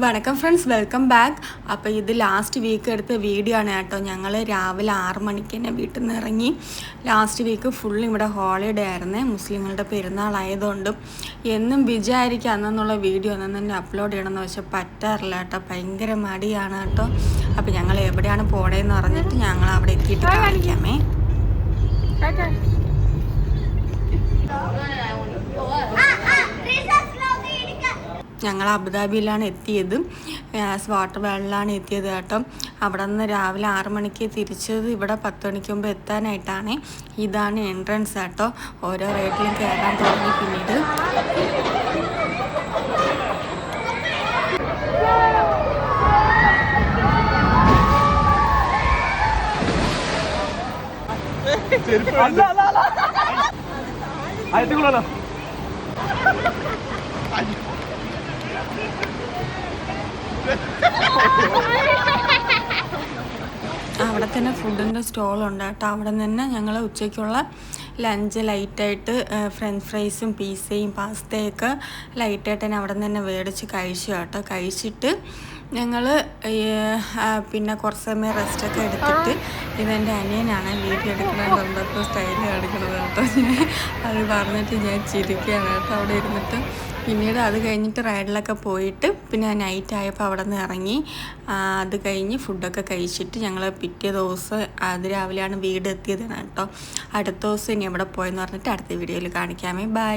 വണക്കം friends, welcome back. അപ്പോൾ ഇത് ലാസ്റ്റ് വീക്ക് എടുത്ത വീഡിയോ ആണ് കേട്ടോ. ഞങ്ങൾ രാവിലെ 6 മണിക്ക് തന്നെ വീട്ടിൽ നിന്ന് ഇറങ്ങി. ലാസ്റ്റ് വീക്ക് ഫുൾ ഇവിടെ ഹോളിഡേ ആയിരുന്നേ, മുസ്ലിങ്ങളുടെ പെരുന്നാളായതുകൊണ്ട്. എന്നും വിചാരിക്കുക അന്നുള്ള വീഡിയോ ഒന്നും തന്നെ അപ്ലോഡ് ചെയ്യണമെന്ന് വെച്ചാൽ പറ്റാറില്ല കേട്ടോ, ഭയങ്കര മടിയാണ് കേട്ടോ. അപ്പോൾ ഞങ്ങൾ എവിടെയാണ് പോണേന്ന് പറഞ്ഞിട്ട് ഞങ്ങൾ അവിടെ എത്തിയിട്ട് കാണിക്കാമേ. ഞങ്ങൾ അബുദാബിയിലാണ് എത്തിയത്, വാട്ടർ വേൾഡിലാണ് എത്തിയത് കേട്ടോ. അവിടെ നിന്ന് രാവിലെ 6 മണിക്ക് തിരിച്ചത് ഇവിടെ 10 മണിക്ക് മുമ്പ് എത്താനായിട്ടാണ്. ഇതാണ് എൻട്രൻസ് കേട്ടോ. ഓരോ റൈഡിലും കയറാൻ തുടങ്ങി. പിന്നീട് അവിടെ തന്നെ ഫുഡിൻ്റെ സ്റ്റോളുണ്ട് കേട്ടോ. അവിടെ നിന്ന് തന്നെ ഞങ്ങൾ ഉച്ചയ്ക്കുള്ള ലഞ്ച് ലൈറ്റായിട്ട് ഫ്രഞ്ച് ഫ്രൈസും പിസയും പാസ്തയൊക്കെ ലൈറ്റായിട്ട് തന്നെ അവിടെ നിന്ന് തന്നെ മേടിച്ച് കഴിച്ചു കേട്ടോ. കഴിച്ചിട്ട് ഞങ്ങൾ പിന്നെ കുറച്ച് സമയം റെസ്റ്റൊക്കെ എടുത്തിട്ട്, ഇതെൻ്റെ അനിയനാണ് വീഡിയോ എടുക്കണമെന്നുണ്ടപ്പോൾ സ്റ്റൈൽ കാണിക്കണത് കേട്ടോ. അത് പറഞ്ഞിട്ട് ഞാൻ ചിരിക്കുകയാണ് കേട്ടോ അവിടെ ഇരുന്നിട്ട്. പിന്നീട് അത് കഴിഞ്ഞിട്ട് റൈഡിലൊക്കെ പോയിട്ട് പിന്നെ നൈറ്റ് ആയപ്പോൾ അവിടെ നിന്ന് ഇറങ്ങി. അത് കഴിഞ്ഞ് ഫുഡൊക്കെ കഴിച്ചിട്ട് ഞങ്ങൾ പിറ്റേ ദിവസം രാവിലെയാണ് വീട് എത്തിയതാണ് കേട്ടോ. അടുത്ത ദിവസം ഇനി എവിടെ പോയെന്ന് പറഞ്ഞിട്ട് അടുത്ത വീഡിയോയിൽ കാണിക്കാമേ. ബൈ.